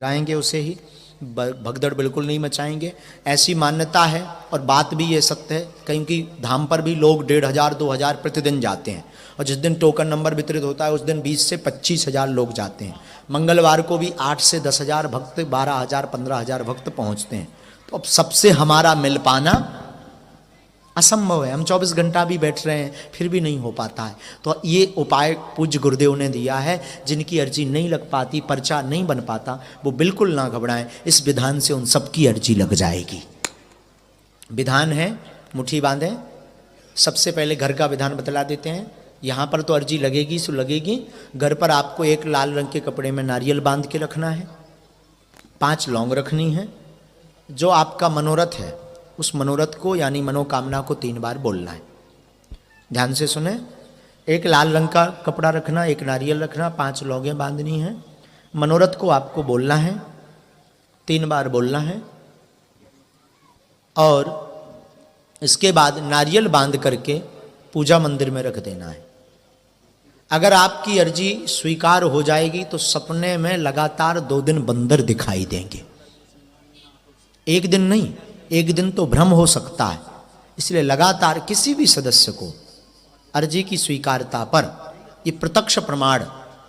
गाएंगे उसे ही, भगदड़ बिल्कुल नहीं मचाएंगे, ऐसी मान्यता है। और बात भी ये सत्य है, क्योंकि धाम पर भी लोग 1500 2000 प्रतिदिन जाते हैं, और जिस दिन टोकन नंबर वितरित होता है उस दिन 20 से 25,000 लोग जाते हैं। मंगलवार को भी 8 से 10,000 भक्त, 12,000 15,000 भक्त पहुंचते हैं। तो अब सबसे हमारा मिल पाना असंभव है। हम 24 घंटा भी बैठ रहे हैं फिर भी नहीं हो पाता है। तो ये उपाय पूज्य गुरुदेव ने दिया है। जिनकी अर्जी नहीं लग पाती, पर्चा नहीं बन पाता, वो बिल्कुल ना घबराएं, इस विधान से उन सबकी अर्जी लग जाएगी। विधान है, मुट्ठी बांधें। सबसे पहले घर का विधान बतला देते हैं। यहाँ पर तो अर्जी लगेगी सो लगेगी। घर पर आपको एक लाल रंग के कपड़े में नारियल बांध के रखना है, 5 लौंग रखनी है। जो आपका मनोरथ है उस मनोरथ को यानी मनोकामना को 3 बार बोलना है। ध्यान से सुने। एक लाल रंग का कपड़ा रखना, एक नारियल रखना, 5 लौंगें बांधनी है। मनोरथ को आपको बोलना है, 3 बार बोलना है। और इसके बाद नारियल बांध करके पूजा मंदिर में रख देना है। अगर आपकी अर्जी स्वीकार हो जाएगी तो सपने में लगातार 2 दिन बंदर दिखाई देंगे। एक दिन नहीं, एक दिन तो भ्रम हो सकता है। इसलिए लगातार किसी भी सदस्य को अर्जी की स्वीकारता पर, ये प्रत्यक्ष प्रमाण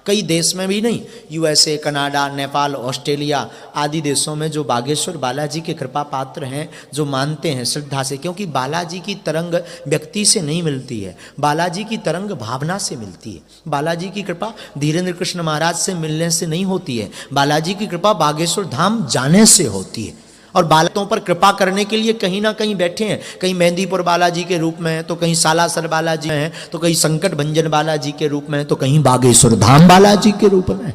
कई देश में भी नहीं, यूएसए, कनाडा, नेपाल, ऑस्ट्रेलिया आदि देशों में जो बागेश्वर बालाजी के कृपा पात्र हैं, जो मानते हैं श्रद्धा से, क्योंकि बालाजी की तरंग व्यक्ति से नहीं मिलती है, बालाजी की तरंग भावना से मिलती है। बालाजी की कृपा धीरेन्द्र कृष्ण महाराज से मिलने से नहीं होती है, बालाजी की कृपा बागेश्वर धाम जाने से होती है। और बालकों पर कृपा करने के लिए कहीं ना कहीं बैठे हैं, कहीं मेहंदीपुर बालाजी के रूप में, तो कहीं सालासर बालाजी हैं, तो कहीं संकट भंजन बालाजी के रूप में, तो कहीं बागेश्वर धाम बालाजी के रूप में।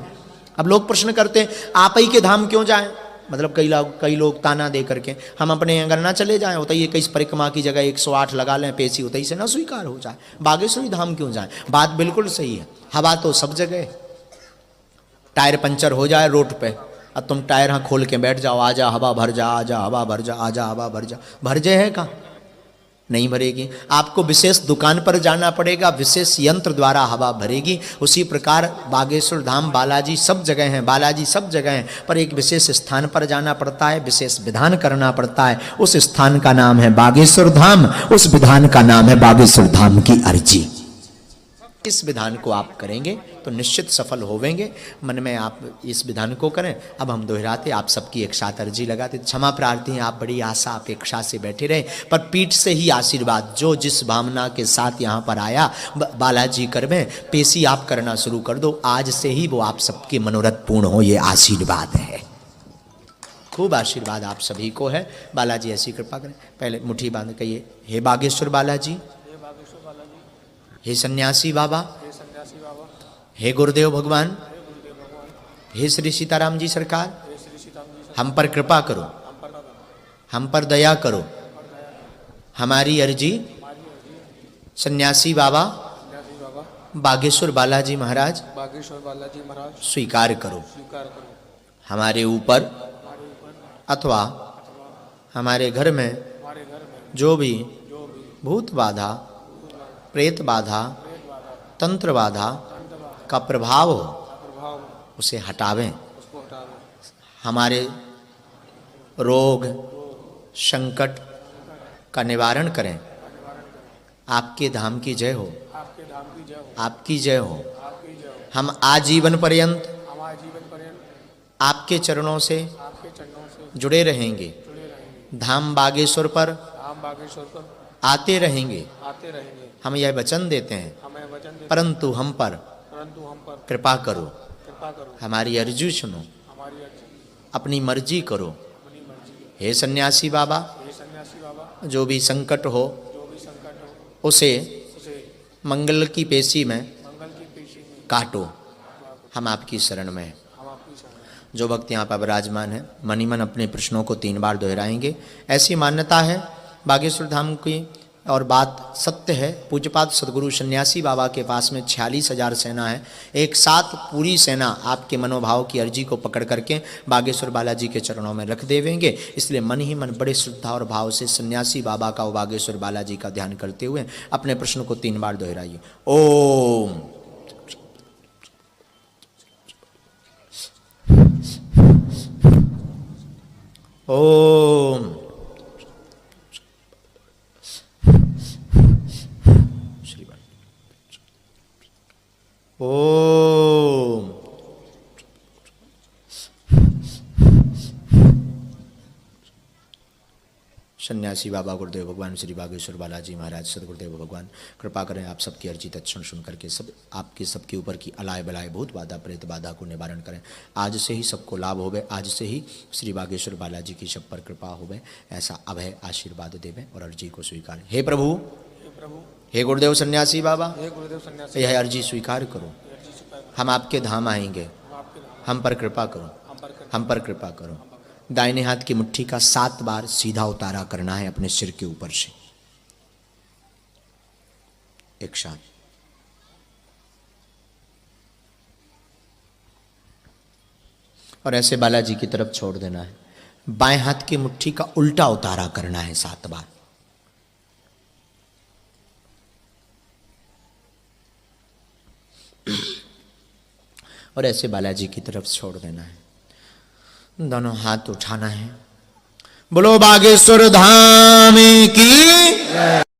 अब लोग प्रश्न करते हैं आप ही के धाम क्यों जाएं? मतलब कई लोग ताना दे करके हम अपने अगर ना चले जाएं, होता ही कई परिक्रमा की जगह 108 लगा लें पेशी, होता ही से ना स्वीकार हो जाए, बागेश्वरी धाम क्यों जाए? बात बिल्कुल सही है। हवा तो सब जगह, टायर पंचर हो जाए रोड पे, अब तुम टायर हाँ खोल के बैठ जाओ, आजा हवा भर जा, आजा हवा भर जा, आजा हवा भर जा, भर जाए है कहाँ? नहीं भरेगी। आपको विशेष दुकान पर जाना पड़ेगा, विशेष यंत्र द्वारा हवा भरेगी। उसी प्रकार बागेश्वर धाम बालाजी सब जगह हैं, बालाजी सब जगह हैं, पर एक विशेष स्थान पर जाना पड़ता है, विशेष विधान करना पड़ता है। उस स्थान का नाम है बागेश्वर धाम, उस विधान का नाम है बागेश्वर धाम की अर्जी। इस विधान को आप करेंगे तो निश्चित सफल होवेंगे। मन में आप इस विधान को करें। अब हम दोहराते, आप सबकी एक साथ अर्जी लगाते। क्षमा प्रार्थी हैं, आप बड़ी आशा अपेक्षा से बैठे रहे, पर पीठ से ही आशीर्वाद, जो जिस भावना के साथ यहाँ पर आया बालाजी कर में पेशी आप करना शुरू कर दो। आज से ही वो आप सबके मनोरथ पूर्ण हो, ये आशीर्वाद है। खूब आशीर्वाद आप सभी को है। बालाजी ऐसी कृपा करें। पहले मुट्ठी बांध कहिए, हे बागेश्वर बालाजी, हे सन्यासी बाबा, हे गुरुदेव भगवान, हे श्री सीताराम जी सरकार, हम पर कृपा करो, हम पर दया करो। हमारी अर्जी सन्यासी बाबा बागेश्वर बालाजी महाराज स्वीकार करो। हमारे ऊपर अथवा हमारे घर में जो भी भूत बाधा, प्रेत बाधा, तंत्र बाधा का प्रभाव हो, उसे हटावें। हमारे रोग संकट का निवारण करें। आपके धाम की जय हो, आपकी जय हो। हम आजीवन पर्यंत आपके चरणों से जुड़े रहेंगे। धाम बागेश्वर पर आते रहेंगे। हम यह वचन देते हैं, परंतु हम पर कृपा करो। हमारी अर्जी सुनो, अपनी मर्जी करो। हे सन्यासी बाबा, जो भी संकट हो उसे मंगल की पेशी में काटो। हम आपकी शरण में हैं। जो भक्त यहाँ पर विराजमान है मन ही मन अपने प्रश्नों को 3 बार दोहराएंगे। ऐसी मान्यता है बागेश्वर धाम की, और बात सत्य है। पूज्यपाद सदगुरु सन्यासी बाबा के पास में 46,000 सेना है। एक साथ पूरी सेना आपके मनोभाव की अर्जी को पकड़ करके बागेश्वर बालाजी के चरणों में रख देवेंगे। इसलिए मन ही मन बड़े श्रद्धा और भाव से सन्यासी बाबा का और बागेश्वर बालाजी का ध्यान करते हुए अपने प्रश्न को 3 बार दोहराइए। ओम ओम ओम सन्यासी बाबा गुरुदेव भगवान श्री बागेश्वर बालाजी महाराज सदगुरुदेव भगवान कृपा करें आप सबकी अर्जी तत्क्षण सुन करके सब आपके सबके ऊपर की अलाय बलाय भूत बाधा प्रेत बाधा को निवारण करें। आज से ही सबको लाभ होवे, आज से ही श्री बागेश्वर बालाजी की सब पर कृपा होवे, ऐसा अभय आशीर्वाद देवे और अर्जी को स्वीकार। हे प्रभु, हे गुरुदेव सन्यासी बाबा, यह अर्जी स्वीकार करो। हम आपके धाम आएंगे, हम पर कृपा करो, हम पर कृपा करो। दाहिने हाथ की मुट्ठी का 7 बार सीधा उतारा करना है अपने सिर के ऊपर से एक साथ। और ऐसे बालाजी की तरफ छोड़ देना है। बाएं हाथ की मुट्ठी का उल्टा उतारा करना है 7 बार। और ऐसे बालाजी की तरफ छोड़ देना है। दोनों हाथ उठाना है। बोलो बागेश्वर धाम की।